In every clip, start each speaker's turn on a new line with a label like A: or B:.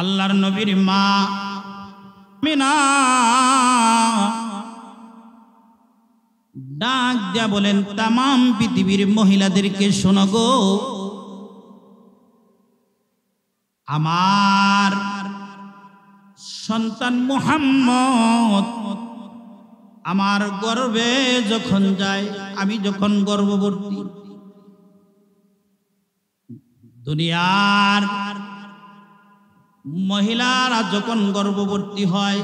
A: আল্লাহর নবীর মা আমিনা ডাক দিয়া বলেন, তামাম পৃথিবীর মহিলাদেরকে শোনো গো, আমার সন্তান মুহাম্মদ আমার গর্ভে যখন যায়, আমি যখন গর্ভবতী, দুনিয়ার মহিলারা যখন গর্ভবতী হয়,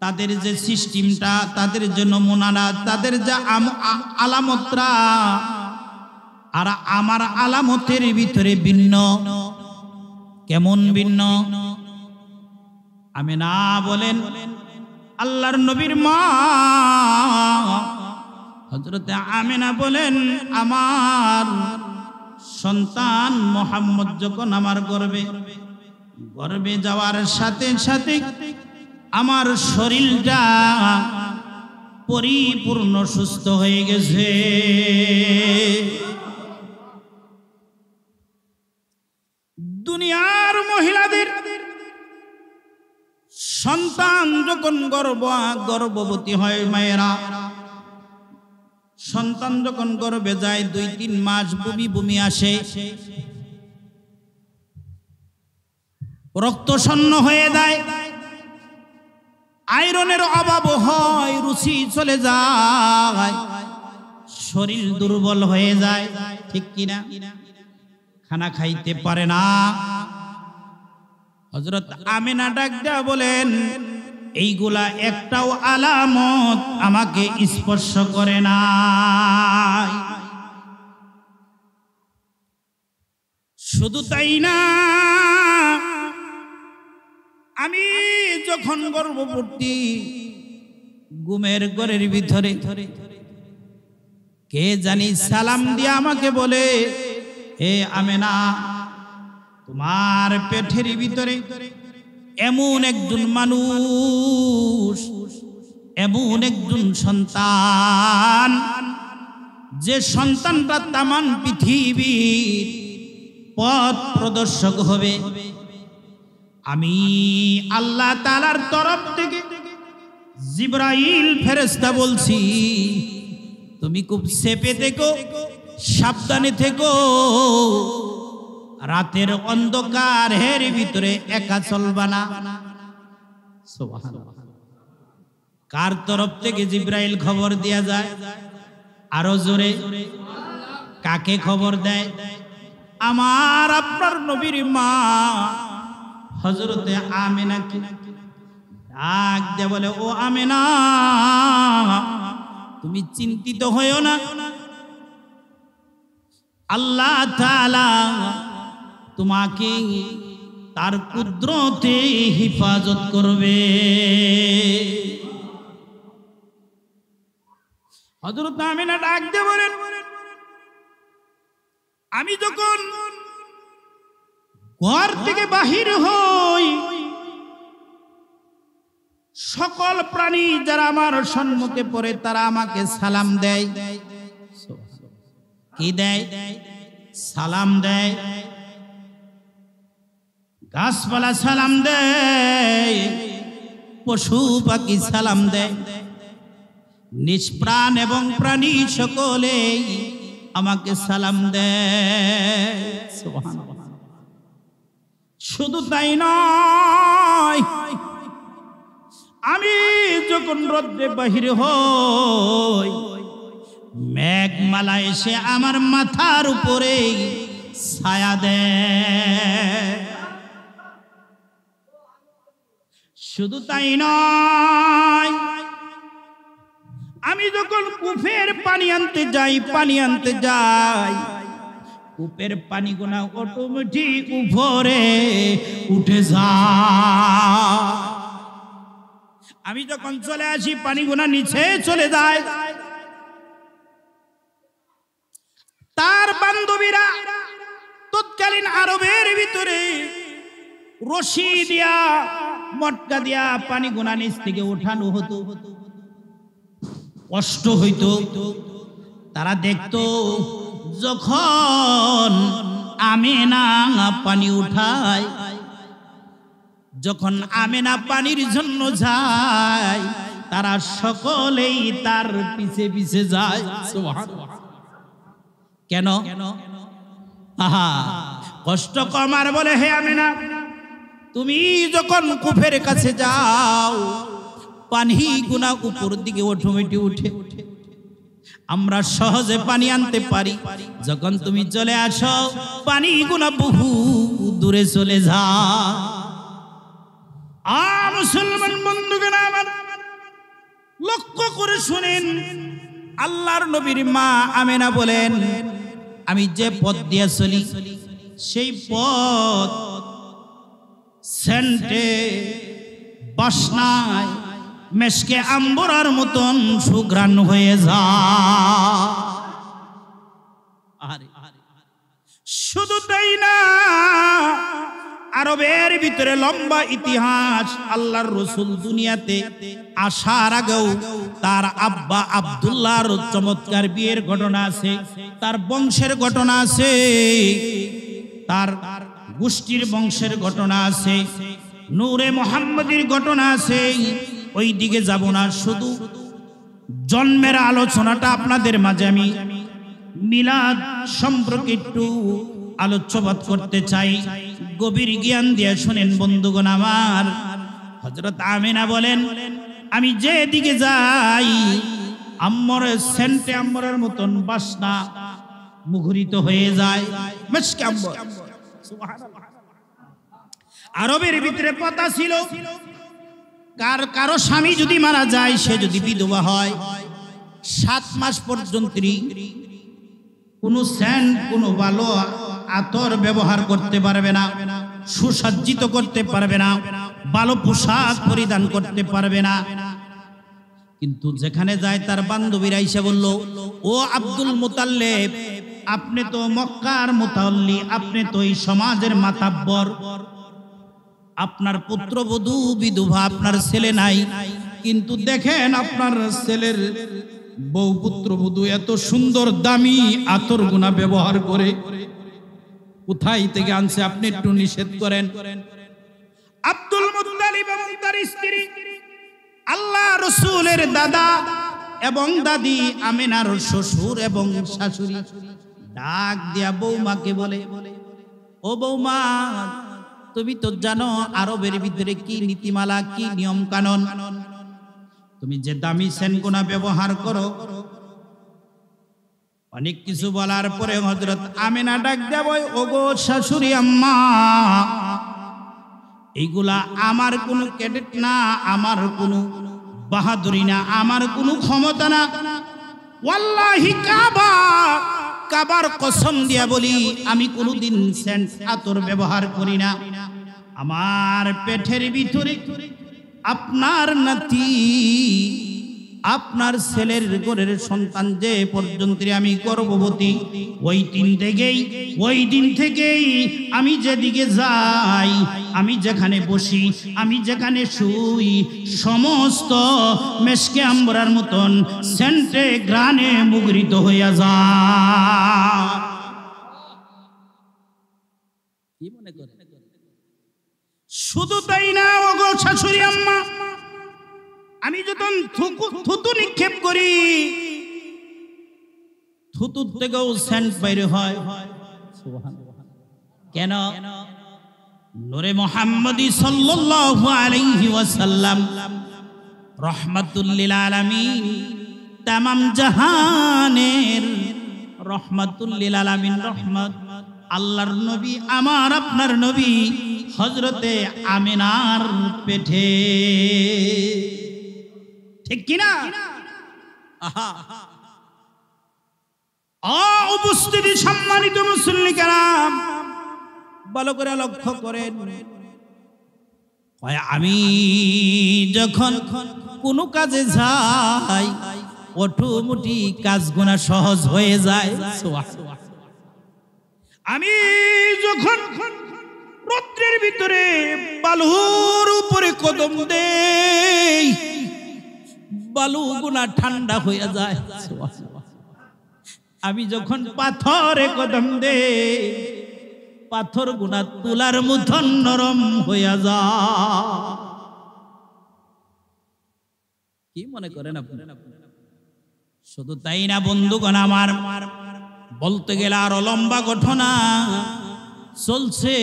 A: তাদের যে সিস্টেমটা, তাদের যে নমুনারা, তাদের যে আলামতরা আর আমার আলামতের ভিতরে ভিন্ন। কেমন ভিন্ন? আমিনা বলেন, আল্লাহর নবীর মা হযরত আমিনা বলেন, আমার সন্তান মুহাম্মদ যখন আমার গর্ভে যাওয়ার সাথে সাথে আমার শরীরটা পরিপূর্ণ সুস্থ হয়ে গেছে। দুনিয়ার মহিলাদের সন্তান যখন গর্ভবতী হয়, মায়েরা সন্তান যখন গর্ভে যায়, 2-3 মাস বমি আসে, রক্ত শূন্য হয়ে যায়, আয়রনের অভাব হয়, রুচি চলে যায়, শরীর দুর্বল হয়ে যায়, ঠিক কিনা? খানা খাইতে পারে না। হযরত আমিনা ডাক দিয়া বলেন, এইগুলা একটাও আলামত আমাকে স্পর্শ করে না। শুধু তাই না, আমি যখন গর্ভবতী, ঘুমের ঘরের ভিতরে কে জানি সালাম দিয়ে আমাকে বলে, হে আমিনা, তোমার পেটের ভিতরে এমন একজন মানুষ, এমন একজন সন্তান, যে সন্তানটা তামান পৃথিবীর পথ প্রদর্শক হবে। আমি আল্লাহ তাআলার তরফ থেকে জিবরাইল ফেরেশতা বলছি, তুমি খুব চেপে থেকো, সাবধানে থেকো, রাতের অন্ধকারের ভিতরে একা চলবা না। সুবহানাল্লাহ। কার তরফ থেকে জিবরাইল খবর দেয়া যায়? আরো জোরে, কাকে খবর দেয়? আমার আপনার নবীর মা হযরতে আমিনা কি ডাক দিয়ে বলে, ও আমিনা, তুমি চিন্তিত হইও না, আল্লাহ তাআলা তোমাকে তার কুদরতে হিফাজত করবে। হযরত আমিনা ডাক দিয়ে বলেন, আমি যখন ঘর থেকে বাহির হই, সকল প্রাণী যারা আমার সম্মুখে পড়ে তারা আমাকে সালাম দেয়। কি দেয়? সালাম দেয়। গাছপালা সালাম দেয়, পশু পাখি সালাম দেয়, নিষ্প্রাণ এবং প্রাণী সকলেই আমাকে সালাম দেয়। সুবহানাল্লাহ। শুধু তাই নয়, আমি যখন রোদে বাহির হই, মেঘমালা এসে আমার মাথার উপরে ছায়া দেয়। শুধু তাই নয়, আমি যখন কূপের পানি আনতে যাই, কূপের পানিগুনা অটোমেটিক উপরে উঠে যায়। আমি যখন চলে আসি, পানিগুনা নিচে চলে যায়। তার বান্ধবীরা তৎকালীন আরবের ভিতরে রশি দিয়া, মটকা দিয়া পানিগুনা নিচ থেকে উঠানো হতো, কষ্ট হইতো। তারা দেখতো যখন আমিনা পানি উঠায়, যখন আমেনা পানির জন্য যায় তারা সকলেই তার পিছে পিছে যায়। কেন? আহা, কষ্ট কমার বলে, হে আমেনা, তুমি যখন কূপের কাছে যাও পানি গুনা উপর দিকে অটোমেটিক উঠে, আমরা সহজে পানি আনতে পারি। যখন তুমি চলে আসো পানি গুনা বহু দূরে চলে যায়। মুসলমান বন্ধুগণ আমার, লক্ষ্য করে শুনেন, আল্লাহর নবীর মা আমেনা বলেন, আমি যে পথ দিয়ে চলি সেই পথ সেন্টে বাসনায় মেশকে আম্বরার মতন সুঘ্রাণ হয়ে যায়। শুধু তাই না, আরবের ভিতরে লম্বা ইতিহাস। আল্লাহর রাসূল দুনিয়াতে আসার আগেও তার আব্বা আব্দুল্লাহর চমৎকার বিয়ের ঘটনা আছে, তার বংশের ঘটনা আছে, তার গোষ্ঠীর বংশের ঘটনা আছে, নূরে মুহাম্মদীর ঘটনা আছে। ওই দিকে যাব না, শুধু জন্মের আলোচনাটা আপনাদের মাঝে আমি মিলাদ সম্পর্কে একটু আলোচনা করতে চাই। গভীর জ্ঞান দিয়ে শুনেন বন্ধুগণ আমার। হযরত আমিনা বলেন, আমি যে দিকে যাই আম্মরের সেন্টে আম্মরের মতন বাসনা মুখরিত হয়ে যায়। মিশকে আম্বর, সুবহানাল্লাহ। আরবের ভিতরে কথা ছিল, কারো স্বামী যদি মারা যায়, সে যদি বিধবা হয়, 7 মাস পর্যন্ত কোনো সেন্ট, কোনো ভালো আতর ব্যবহার করতে পারবে না, সুসজ্জিত করতে পারবে না, ভালো পোশাক পরিধান করতে পারবে না। কিন্তু যেখানে যায় তার বান্ধবীরা এসে বলল, ও আব্দুল মুতাল্লিব, আপনি তো মক্কার মুতাল্লি, আপনি তো এই সমাজের মাতাব্বর, আপনার পুত্রবধূ বিধবা, আপনার ছেলে নাই, কিন্তু দেখেন আপনার ছেলের বউ পুত্রবধূ এত সুন্দর দামি আতর গুনা ব্যবহার করে, কোথায় থেকে আনছে, আপনি একটু নিষেধ করেন। আব্দুল মুত্তালিব এবং তার স্ত্রী, আল্লাহ রাসূলের দাদা এবং দাদি, আমিনার শ্বশুর এবং শাশুড়ি ডাক দিয়া বৌমাকে বলে, ও বৌমা, তুমি তো জানো আরবের ভিতরে কি নীতিমালা, কি নিয়ম কানুন, তুমি যে দামি সেনগুনা ব্যবহার করো। অনেক কিছু বলার পরে হযরত আমিনা ডাক দেব, ওগো শাশুড়ি আম্মা, এইগুলা আমার কোনো ক্রেডিট না, আমার কোনো বাহাদুরি না, আমার কোনো ক্ষমতা না। ওয়াল্লাহি কাবার কসম দিয়া বলি, আমি কোনোদিন সেন্ট আতর ব্যবহার করি না। আমার পেটের ভিতরে আপনার নাতি, আপনার ছেলের ঘরের সন্তান যে পর্যন্ত আমি গর্ভবতী, ওই দিন থেকেই আমি যেদিকে যাই, আমি যেখানে বসি, আমি যেখানে শুই, সমস্ত মেশকে আম্বরার মতন সেন্টে গ্রানে মুগরিত হইয়া যায়। কি মনে করে? শুধু তাই না, ওগো শাশুড়ি আম্মা, আমি যখন থুতু নিক্ষেপ করি, থুতুর থেকেও সেন্ট বাইরে হয়। কেন? নূরে মুহাম্মদী সাল্লাল্লাহু আলাইহি ওয়াসাল্লাম রাহমাতুল লিল আলামিন, তামাম জাহানের রাহমাতুল লিল আলামিন, রহমত, আল্লাহর নবী, আমার আপনার নবী হযরতে আমিনার পেটে, ঠিক কিনা? উপস্থিতি সম্মানিত মুসল্লি কেরাম, ভালো করে লক্ষ্য করেন। আমি যখন কোনো কাজে যাই, অটোমেটিক কাজগুনা সহজ হয়ে যায়। আমি যখন রৌদ্রের ভিতরে বালুর উপরে কদম দেই, বালুগুনা ঠান্ডা হয়ে যায়। আমি যখন পাথরে কদম দেই, পাথর গুনা তুলার মতন নরম হইয়া যায়। কি মনে করেন আপনি? শুধু তাই না বন্ধুগণ আমার, বলতে গেলে আরো লম্বা ঘটনা চলছে।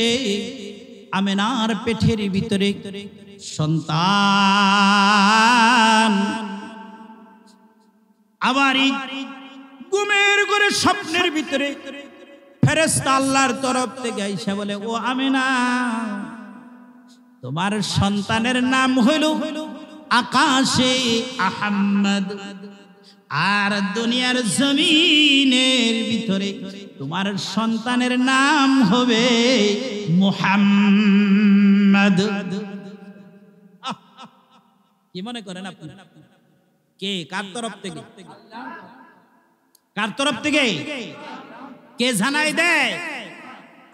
A: আমেনার পেটের ভিতরে সন্তান, আবার ঘুমের ঘরে স্বপ্নের ভিতরে ফেরেশতা আল্লাহর তরফ থেকে আইসা বলে, ও আমেনা, তোমার সন্তানের নাম হইল আকাশে আহমদ, আর দুনিয়ার জমিনের ভিতরে তোমার সন্তানের নাম হবে মুহাম্মদ। কি মনে করেন আপনি? কে কার তরফ থেকে? কার তরফ থেকে? কে জানাই দেয়?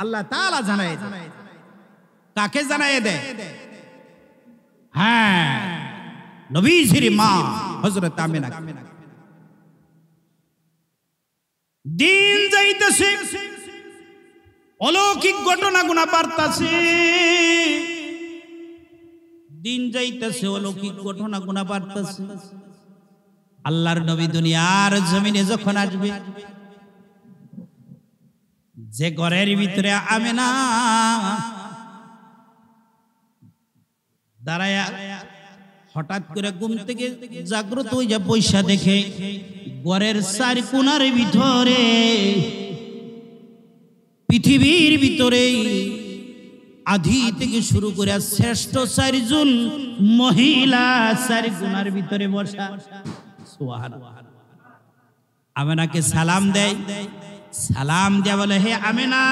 A: আল্লাহ তাআলা জানাই দেয়। কাকে জানাই দেয়? হ্যাঁ, নবীজির মা হযরত আমিনা। দিন যাইতেছে, অলৌকিক ঘটনাগুলো বাড়তাছে। দিন যাইতেছে, অলৌকিক ঘটনাগুলো বাড়তাছে। আল্লাহর নবী দুনিয়ার জমিনে যখন আসবে, যে ঘরের ভিতরে আমেনা দাঁড়ায়া হঠাৎ করে ঘুম থেকে জাগ্রত হইয়া পয়সা দেখে ঘরের চার কোণার ভিতরে, পৃথিবীর ভিতরে আধি থেকে শুরু করে শ্রেষ্ঠ চারজন মহিলা চার কোণার ভিতরে বসা। সুবহানাল্লাহ। আমেনাকে সালাম দেয়, সালাম দেয়া বলে, হে আমেনা,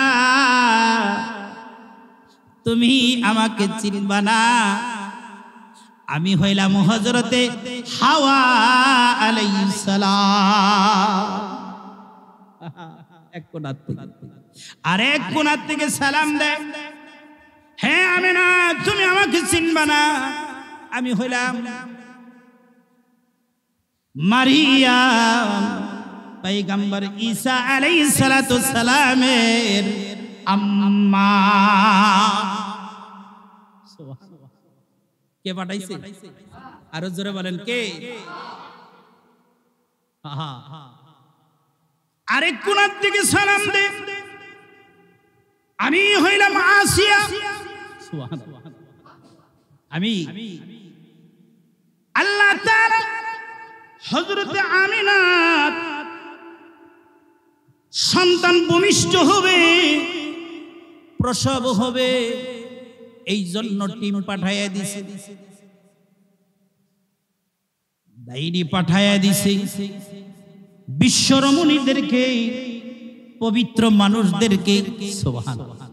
A: তুমি আমাকে চিনবা না, আমি হইলাম হযরতে হাওয়া আলাইহিস সালাম। এক কোণার থেকে আরেক কোণার থেকে সালাম দেয়, হে আমেনা, তুমি আমাকে চিনবা না, আমি হইলাম মারিয়াম, পয়গম্বর ঈসা আলাইহিস সালাতু সালামের আম্মা। কে পাঠাইছে? আরো জোরে বলেন, কে? আরেক কোণার থেকে সালাম দে, আমি হইলাম আসিয়া, আমি আল্লাহ তাআলা হযরত আমিনার সন্তান ভূমিষ্ঠ হবে, প্রসব হবে, এই জন্য টিম পাঠাইয়া দিছে, ডাইরি পাঠাইয়া দিছে, বিশ্বরমণীদেরকে, পবিত্র মানুষদেরকে। সুবহানাল্লাহ।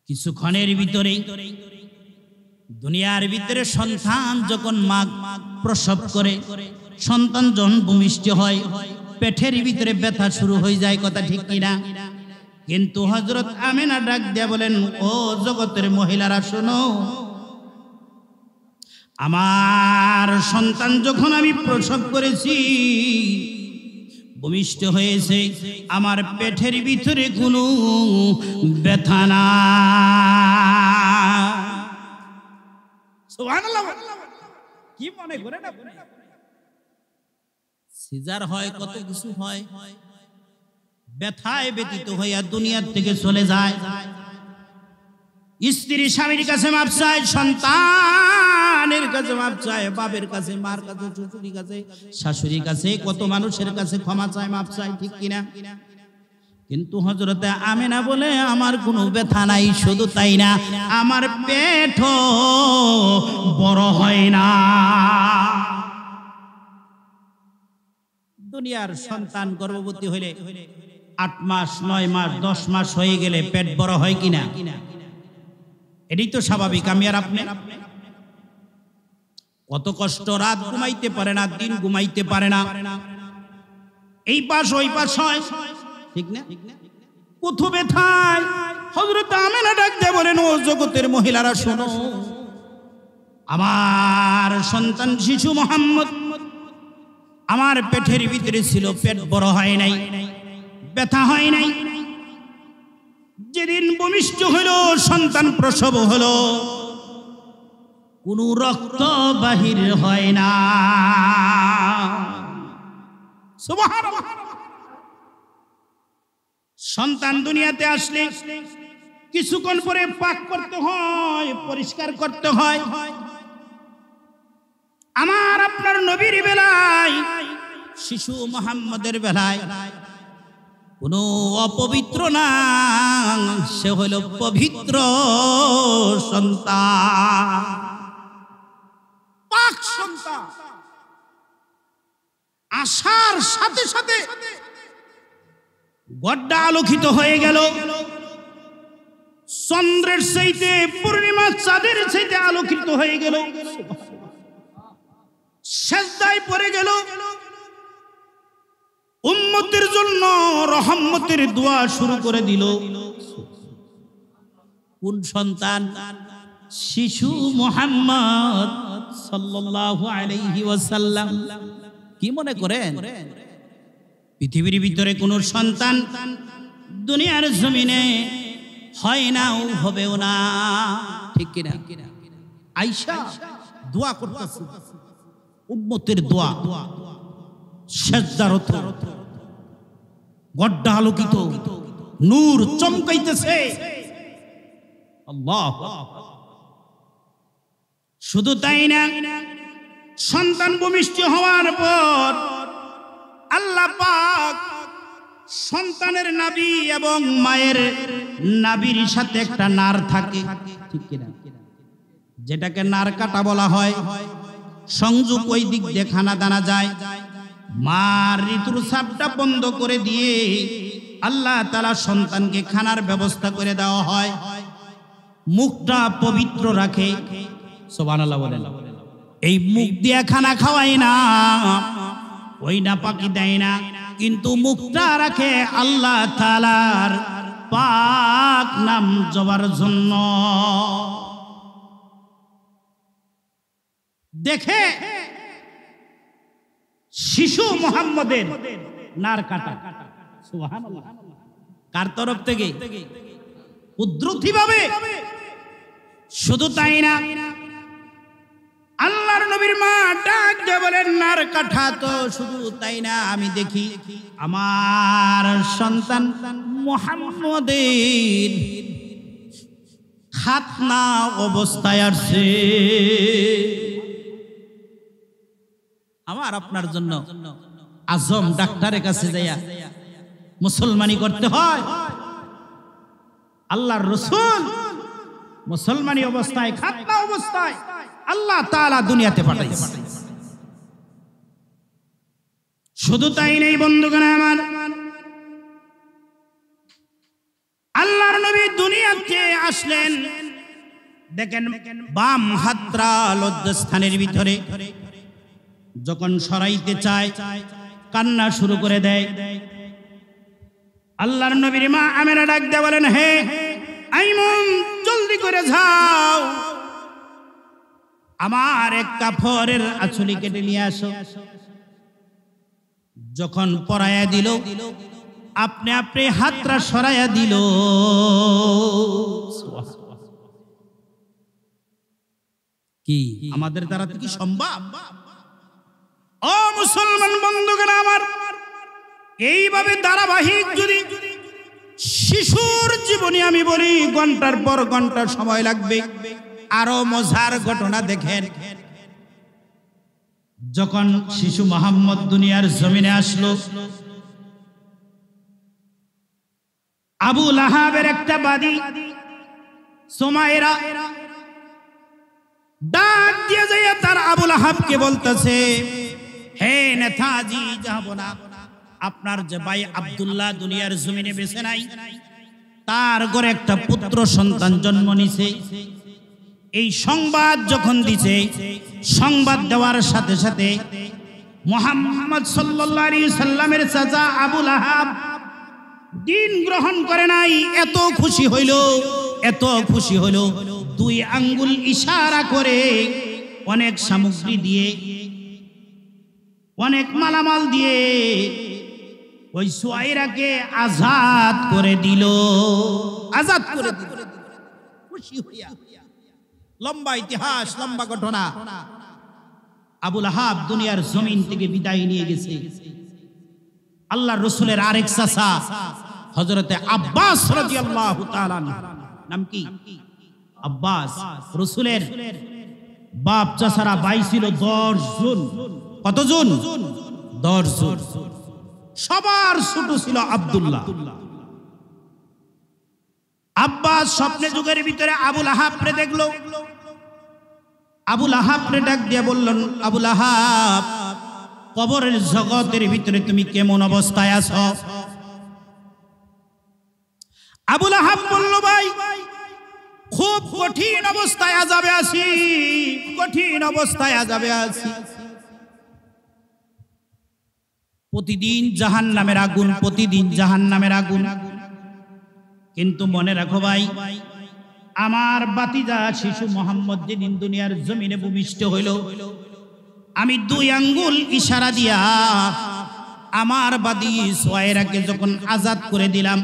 A: কিছুক্ষণের ভিতরে দুনিয়ার ভিতরে সন্তান যখন মা প্রসব করে, সন্তান যখন ভূমিষ্ঠ হয়, পেটের ভিতরে ব্যথা শুরু হয়ে যায়, কথা ঠিক কিনা? কিন্তু হযরত আমিনা ডাক দিয়া বলেন, ও জগতের মহিলারা শোনো, আমার সন্তান যখন আমি প্রসব করেছি, ভূমিষ্ঠ হয়েছে, আমার পেটের ভিতরে কোনো ব্যথা না। সুবহানাল্লাহ। কি মনে করেন আপনি? সিজার হয়, কত কিছু হয়, ব্যথায় ব্যতীত হইয়া দুনিয়ার থেকে চলে যায়। স্ত্রী স্বামীর কাছে মাপ চায়, সন্তানের কাছে মাপ চায়, বাপের কাছে, মার কাছে, শ্বশুরের কাছে, শাশুড়ির কাছে, কত মানুষের কাছে ক্ষমা চায়, মাপ চায়, ঠিক কিনা? কিন্তু হযরতে আমিনা বলে, আমার কোনো ব্যথা নাই, শুধু তাই না, আমার পেটও বড় হয় না। দুনিয়ার সন্তান গর্ভবতী হইলে 8 মাস, 9 মাস, 10 মাস হয়ে গেলে পেট বড় হয় কিনা? এটাই তো স্বাভাবিক। আমি আর আপনি কত কষ্ট, রাত ঘুমাইতে পারে না, দিন ঘুমাইতে পারে না, এই পাশ ওই পাশ হয়, ঠিক না? কত ব্যথায় হযরত আমিনা ডাক দিয়ে বলেন, ও জগতের মহিলারা শোনো, আমার সন্তান শিশু মুহাম্মদ আমার পেটের ভিতরে ছিল, পেট বড় হয় নাই, ব্যথা হয় নাই, যেদিন ভূমিষ্ঠ হলো, সন্তান প্রসব হলো, কোনো রক্ত বাহির হয় না। সুবহানাল্লাহ। সন্তান দুনিয়াতে আসলে কিছুক্ষণ পরে পাক করতে হয়, পরিষ্কার করতে হয়। আমার আপনার নবীর বেলায়, শিশু মুহাম্মদের বেলায় কোনো অপবিত্র না, সে হলো পবিত্র সন্তান, পাক সন্তান। আসার সাথে সাথে গড্ডা আলোকিত হয়ে গেল, চন্দ্রের চাইতে, পূর্ণিমা চাঁদের চাইতে আলোকিত হয়ে গেল। সেজদায় পড়ে গেল, উম্মতের জন্য রহমতের দোয়া শুরু করে দিল। কোন সন্তান? শিশু মুহাম্মদ সাল্লাল্লাহু আলাইহি ওয়াসাল্লাম। কি মনে করেন পৃথিবীর ভিতরে কোন সন্তান দুনিয়ার জমিনে হয় না, হবেও না? ঠিক কিনা? আয়েশা দোয়া করতেছে, উম্মতের দোয়া, সেজদারত, গড্ডা আলোকিত, নূর চমকাইতেছে। আল্লাহ। শুধু তাই না, সন্তান ভূমিষ্ঠ হওয়ার পর আল্লাহ পাক সন্তানের নাভি এবং মায়ের নাভির সাথে একটা নার থাকে, ঠিক কিনা? যেটাকে নার কাটা বলা হয়। সংযোগ ওই দিক দিয়ে খানা দানা যায়। মার ঋতুর সাপটা বন্ধ করে দিয়ে আল্লাহ তাআলা সন্তানকে খানার ব্যবস্থা করে দেওয়া হয়। মুখটা পবিত্র রাখে। সুবহানাল্লাহ বলেন। এই মুখ দিয়ে খানা খাওয়াই না, ওই না পাকি দেয় না, কিন্তু মুখটা রাখে আল্লাহ তাআলার পাক নাম জবার জন্য। দেখে শিশু মুহাম্মদের নার কাটা। সুবহানাল্লাহ। কার তরফ থেকে? কুদরতি ভাবে। শুধু তাই না, আল্লাহর নবীর মা ডাক দিয়ে বলেন, নার কাটা তো শুধু তাই না, আমি দেখি আমার সন্তান মুহাম্মদের খাতনা অবস্থায় আসছে। আমার আপনার জন্য আজম ডাক্তারের কাছে যাইয়া মুসলমানি করতে হয়। আল্লাহর রাসূল মুসলমানি অবস্থায়, খাতনা অবস্থায় আল্লাহ তাআলা দুনিয়াতে পাঠাইছে। শুধু তাই নেই বন্ধুগণ আমার, আল্লাহর নবী দুনিয়াতে আসলেন। দেখেন, বাম হাতটা লজ্জাস্থানের ভিতরে যখন সরাইতে চায়, কান্না শুরু করে দেয়। আল্লাহর নবীর মা আমেনা ডাক দিয়ে বলেন, হে আইমন, জলদি করে যাও, আমার এক কাপড়ের আঁচলি কেটে নিয়ে আসো। যখন পরায়া দিল, আপনি আপনি হাতটা সরাইয়া দিল। কি আমাদের দ্বারা কি সম্ভব? ও মুসলমান বন্ধুগণ আমার, এইভাবে ধারাবাহিক যদি শিশুর জীবনে আমি বলি, ঘন্টার পর ঘন্টা সময় লাগবে। আরো মজার ঘটনা দেখেন, যখন শিশু মুহাম্মদ দুনিয়ার জমিনে আসলো, আবু লাহাবের একটা বাদী সুমাইরা ডাক দিয়ে যাইয়া তার আবু লাহাবকে বলতেছে, হে নেতাজি, যাব না, আপনার যে ভাই আব্দুল্লাহ দুনিয়ার জমিনে বেঁচে নাই, তার ঘরে একটা পুত্র সন্তান জন্ম নিছে। এই সংবাদ যখন দিছে, সংবাদ দেওয়ার সাথে সাথে মুহাম্মদ সাল্লাল্লাহু আলাইহি সাল্লামের চাচা আবু লাহাব দিন গ্রহণ করে নাই। এত খুশি হইল, এত খুশি হইল, দুই আঙ্গুল ইশারা করে অনেক সামগ্রী দিয়ে, অনেক মালামাল দিয়ে ওই সুয়াইরাকে আজাদ করে দিল। আজাদ করে দিল খুশি হইয়া। লম্বা ইতিহাস, লম্বা ঘটনা। আবু লাহাব দুনিয়ার জমিন থেকে বিদায় নিয়ে গেছে। আল্লাহর রাসূলের আরেক চাচা হযরতে আব্বাস রাদিয়াল্লাহু তাআলা, নাম কি? আব্বাস। রাসূলের বাপ চাচারা ভাই ছিল 10 জন। কতজন? 10 জন। সবার ছোট ছিল আব্দুল্লাহ। আব্বাস স্বপ্নে যুগের ভিতরে আবু লাহাবরে দেখলো। আবু লাহাবরে ডাক দিয়ে বললেন, আবু লাহাব, কবরের জগতের ভিতরে তুমি কেমন অবস্থায় আছো? আবু লাহাব বলল, ভাই খুব কঠিন অবস্থায় আযাবে আছি, কঠিন অবস্থায় আযাবে আছি। প্রতিদিন জাহান্নামের আগুন, প্রতিদিন জাহান্নামের আগুন। কিন্তু মনে রাখো ভাই, আমার বাতিজা শিশু মোহাম্মদ যেদিন দুনিয়ার জমিনে ভূমিষ্ঠ হইল, আমি 2 আঙ্গুল ইশারা দিয়া আমার বাদী সোয়াইরাকে যখন আজাদ করে দিলাম,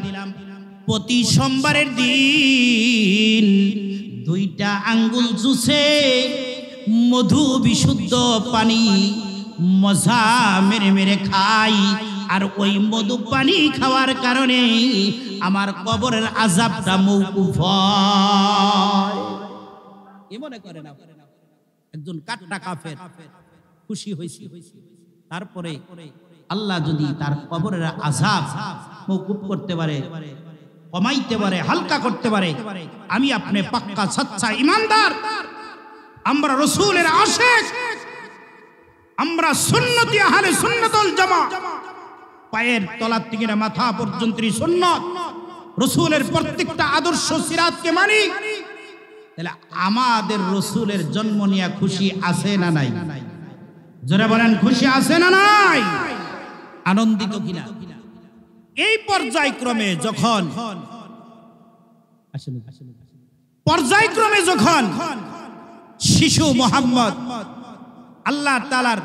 A: প্রতি সোমবারের দিন 2টা আঙ্গুল জুসে মধু বিশুদ্ধ পানি মজা মেরে মেরে খাই। আর ওই মধু পানি খাওয়ার কারণে আমার কবরের আযাবটা মওকুফ হয়। এ মনে করে না একজন কাটটা কাফের খুশি হইছে। তারপরে আল্লাহ যদি তার কবরের আযাব মওকুফ করতে পারে, কমাইতে পারে, হালকা করতে পারে, আমি আপনি পাক্কা সচ্চা ঈমানদার, আমরা রাসূলের আশিক, আমরা সুন্নতি আহলে সুন্নাত ওয়াল জামাত, পায়ের তলা থেকে মাথা পর্যন্ত সুন্নাত, রাসূলের প্রত্যেকটা আদর্শ সিরাতকে মানি। তাহলে আমাদের রাসূলের জন্ম নিয়ে খুশি আছে না নাই? জোরে বলেন, খুশি আছে না নাই? আনন্দিত কিনা? এই পর্যায়ক্রমে যখন শিশু মোহাম্মদ আল্লাহ তাআলার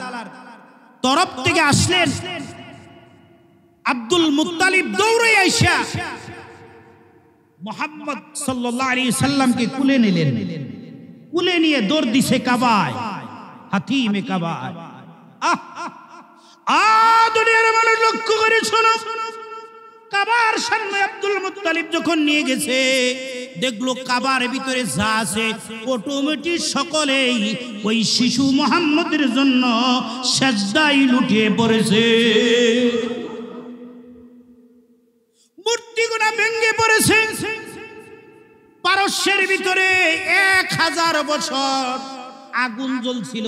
A: তরফ থেকে আসলেন, আব্দুল মুত্তালিব দৌড়ে আইসা মুহাম্মদ সাল্লাল্লাহু আলাইহি সাল্লামকে কুলে নিলেন। কুলে নিয়ে দৌড় দিছে কাবায়, হাতিমে কাবায়। দুনিয়ার মানুষ লক্ষ্য করে শোনো, কাবার সামনে আব্দুল মুত্তালিব যখন নিয়ে গেছে, দেখলো কাবার ভিতরে যা আছে অটোমেটিক সকলেই ওই শিশু মুহাম্মদের জন্য সিজদায় লুটিয়ে পড়েছে। মূর্তিগুলো ভেঙে পড়েছে। পারস্যের ভিতরে 1000 বছর আগুন জ্বলছিল,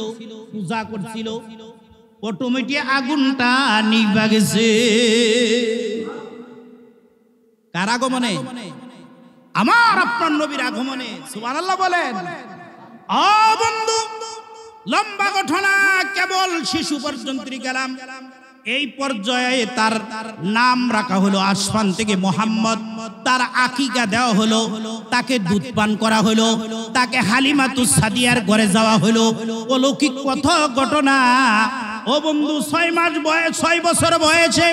A: পূজা করছিল, অটোমেটিক আগুনটা নিভা গেছে। কার আগমনে? আমার আপনার নবীর আগমনে। সুবহানাল্লাহ বলেন। বন্ধু, লম্বা ঘটনা, কেবল শিশু পর্যন্ত গেলাম। এই পর্যায়ে তার নাম রাখা হলো আসমান থেকে মোহাম্মদ। তার আকিকা দেওয়া হলো, তাকে দুধ পান করা হলো, তাকে হালিমাতুস সাদিয়ার ঘরে যাওয়া হলো। অলৌকিক কথা ঘটনা। ও বন্ধু, 6 বছর বয়সে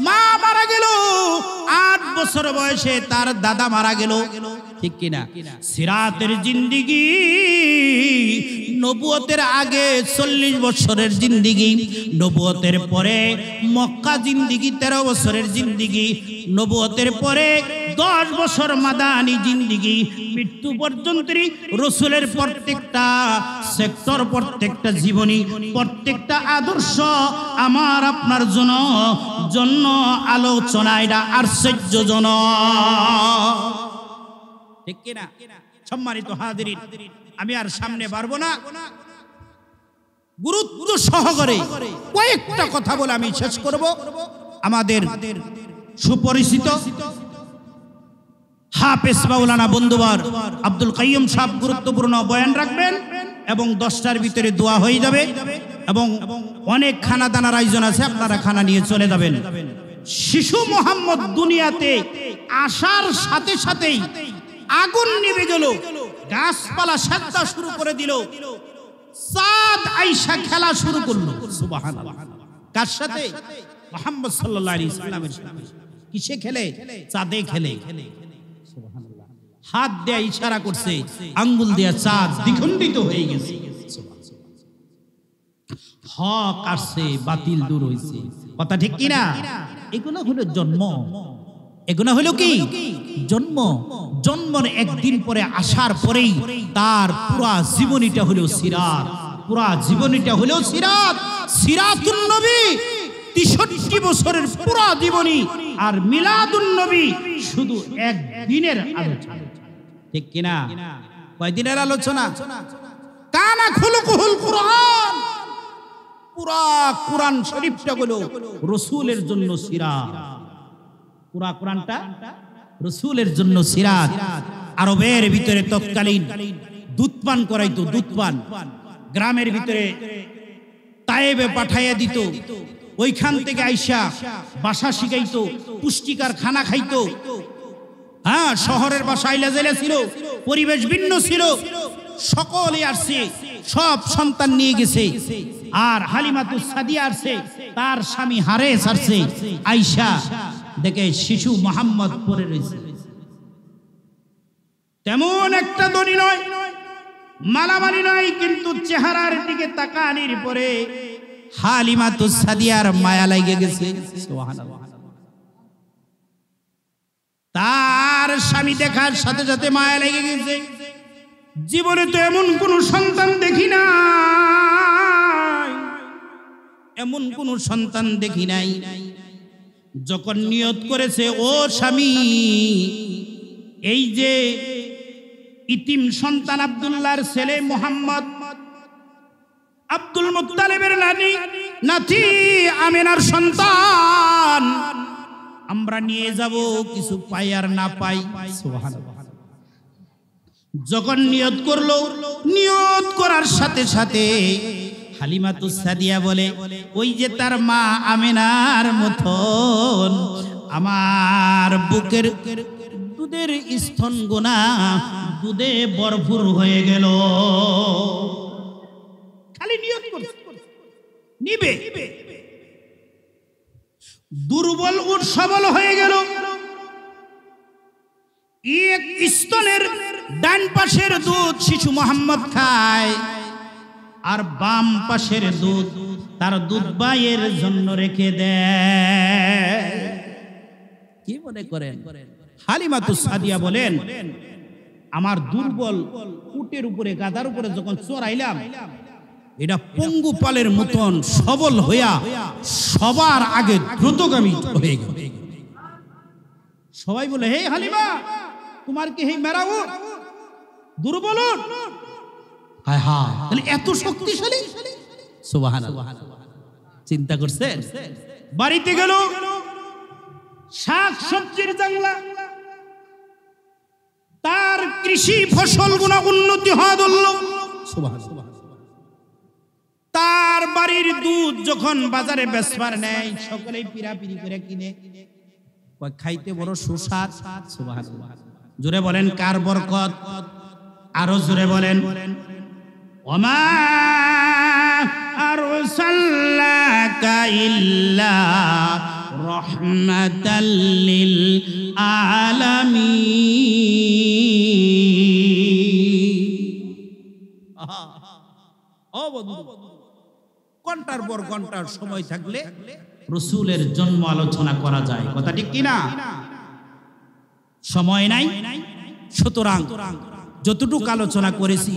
A: মা মারা গেল, 8 বছর বয়সে তার দাদা মারা গেল। ঠিক কিনা? সিরাতের জিন্দিগি, নবুয়তের আগে 40 বছরের জিন্দিগি, নবুয়তের পরে মক্কা জিন্দিগি 13 বছরের জিন্দিগি, নবুয়তের পরে 10 বছর মাদানী জিন্দিগি, মৃত্যু পর্যন্ত রাসূলের প্রত্যেকটা সেক্টর, প্রত্যেকটা জীবনী, প্রত্যেকটা আদর্শ আমার আপনার জন্য আলোচনা। এটা আশ্চর্যজনক। ঠিক কিনা? সম্মানিত হাজিরিন, আমি আর সামনে পারবো না, গুরুত্ব সহকারে কয়েকটা কথা বলে আমি শেষ করব। আমাদের সুপরিচিত হাফেজ মাওলানা বন্ধুবার আব্দুল কাইয়ুম সাহেব গুরুত্বপূর্ণ বয়ান রাখবেন এবং 10টার ভিতরে দোয়া হয়ে যাবে এবং অনেক খানা দানার আয়োজন আছে, আপনারা খানা নিয়ে চলে যাবেন। শিশু মোহাম্মদ দুনিয়াতে আসার সাথে সাথেই আগুন নিভে গেল, গাছপালা সাজদা শুরু করে দিল, চাঁদ আইসা খেলা শুরু করলো। সুবহানাল্লাহ। কার সাথে? মুহাম্মদ সাল্লাল্লাহু আলাইহি সাল্লামের সাথে। কিসে খেলে? চাঁদে খেলে। সুবহানাল্লাহ। হাত দিয়ে ইশারা করছে, আঙ্গুল দিয়ে চাঁদ দ্বিখণ্ডিত হয়ে গেছে। হক আসছে, বাতিল দূর হয়েছে। কথা ঠিক কিনা? এগুলো হলো জন্ম। এগুলো হলো কি জন্ম। জন্মের একদিন পরে আসার পরেই তার পুরা জীবনীটা হলো সিরাত। পুরা জীবনীটা হলো সিরাত। সিরাতুন নবী ৬৩ বছরের পুরা জীবনী, আর মিলাদুন নবী শুধু একদিনের আলোচনা। ঠিক কিনা? কয়দিনের আলোচনা? কানা খুলুকুল কুরআন। পুরা কুরআন শরীফটা হলো রাসূলের জন্য সিরাত। পুরা কুরআনটা রাসূলের জন্য সিরাত। আরবের ভিতরে তৎকালীন দুধ পান করাইতো, দুধ পান গ্রামের ভিতরে তায়েবে পাঠাইয়া দিত। ওইখান থেকে আইসা ভাষা শিখাইতো, পুষ্টিকর খানা খাইতো। হ্যাঁ, শহরের বাসা আইলা জেলা ছিল, পরিবেশ ভিন্ন ছিল, সকলে আসছে, সব সন্তান নিয়ে গেছে। আর হালিমাতুস সাদিয়া আসছে, তার স্বামী হারেস আসছে। আইসা দেখে শিশু মুহাম্মদ পড়ে রয়েছে। তেমন একটা ধনী নয়, মালামালি নয়, কিন্তু চেহারার দিকে তাকানির পরে হালিমাতুস সাদিয়ার মায়া লেগে গেছে। সুবহানাল্লাহ। তার স্বামী দেখার সাথে সাথে মায়া লেগে গেছে। জীবনে তো এমন কোন সন্তান দেখি না, এমন কোন সন্তান দেখি নাই। যখন নিয়ত করেছে, ও স্বামী, এই যে ইতিম সন্তান আব্দুল্লাহর ছেলে মুহাম্মদ, আব্দুল মুত্তালিবের নাতি আমিনার সন্তান, আমরা নিয়ে যাব, কিছু পাই আর না পাই। সুবহানাল্লাহ। যখন নিয়ত করলো, নিয়ত করার সাথে সাথে হালিমাতুস সাদিয়া বলে, ওই যে তার মা আমিনার মতন আমার বুকের দুধের স্তন গোনা দুধে ভরপুর হয়ে গেল। খালি নিয়ত করছে, নিবে। দুর্বল উট সবল হয়ে গেল। এক স্তনের ডান পাশের দুধ শিশু মুহাম্মদ খায়, আর বাম পাশের দুধ তার দুধ ভাইয়ের জন্য রেখে দেয়। কি মনে করেন? হালিমাতুস সাদিয়া বলেন, আমার দুর্বল উটের উপরে, গাধার উপরে যখন চড়াইলাম, এটা পঙ্গু পালের মতন সবল হইয়া সবার আগে দ্রুতগামী হয়ে গেল। সবাই বলে, হে হালিমা, তোমার কি হে মেরা উট দুর্বল উট? হায় হায়, তাহলে এত শক্তিশালী? সুবহানাল্লাহ। চিন্তা করছেন? বাড়িতে গেল, শাক সবজির জাংলা, তার কৃষি ফসল গুণা উন্নতি হওয়া ধরল। সুবহানাল্লাহ। তার বাড়ির দুধ যখন বাজারে বেচবার নেয়, সকলেই পিরাপিরি করে কিনে, খাইতে বড় সুস্বাদ। সুবহানাল্লাহ। জোরে বলেন, কার বরকত? আরো জোরে বলেন, ওমা আরসালনাকা ইল্লা রাহমাতাল লিল আলামিন। ও বন্ধু, ঘন্টার পর ঘন্টার সময় থাকলে রাসূলের জন্ম আলোচনা করা যায়। কথা ঠিক কিনা? সময় নাই, সুতরাং যতটুকু আলোচনা করেছি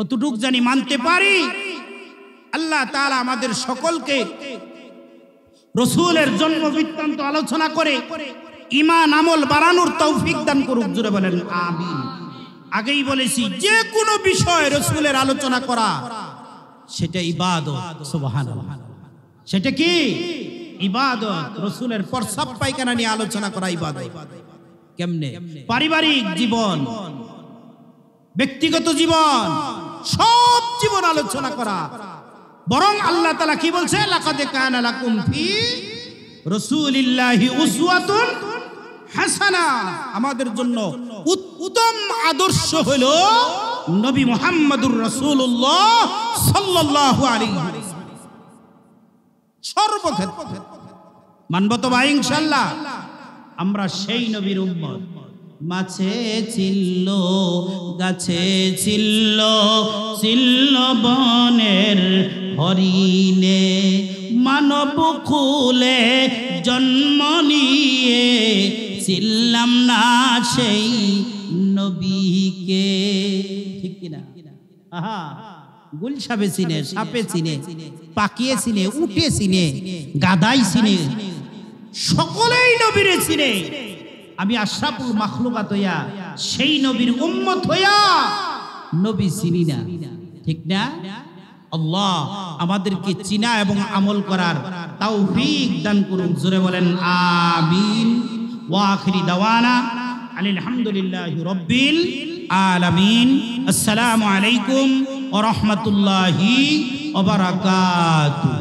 A: অতটুক জানি মানতে পারি। আল্লাহ তাআলা আমাদের সকলকে রাসূলের জন্ম বৃত্তান্ত আলোচনা করে ঈমান আমল বাড়ানোর তৌফিক দান করুক। জোরে বলেন আমিন। আগেই বলেছি, যে কোনো বিষয় রাসূলের আলোচনা করা সেটা ইবাদত। সুবহানাল্লাহ। সেটা কি? ইবাদত। রাসূলের প্রস্রাব পায়খানা নিয়ে আলোচনা করা ইবাদত। কেমনে? পারিবারিক জীবন, ব্যক্তিগত জীবন, সব জীবন আলোচনা করা। বরং আল্লাহ তাআলা কি বলছে? লাকাদ কানা লাকুম ফি রাসূলিল্লাহি উসওয়াতুন হাসানা। আমাদের জন্য উত্তম আদর্শ হলো নবী মুহাম্মদুর রাসূলুল্লাহ সাল্লাল্লাহু আলাইহি ওয়াসাল্লাম। সর্বক্ষেত্রে মানব তো ভাই ইনশাআল্লাহ। আমরা সেই নবীর উম্মত, মাছে ছিল গাছে ছিল ছিল বনের হরিণে মানব কুলে জন্ম নিয়ে ছিলাম না সেই নবীকে ঠিক কিনা আহা গুল সাপে চিনে সাপে চিনে পাকিয়ে চিনে উঠে চিনে গাদাই চিনে সকলেই নবীরে চিনে আমি আশরাফুল মাখলুকাত হইয়া সেই নবীর উম্মত হইয়া নবী চিনি না ঠিক না আল্লাহ আমাদেরকে চিনা এবং আমল করার তৌফিক দান করুন জোরে বলেন আমিন ওয়া আখিরি দাওয়ানা আলহামদুলিল্লাহি রাব্বিল আলামিন আসসালামু আলাইকুম ওয়া রাহমাতুল্লাহি ওয়া বারাকাতুহু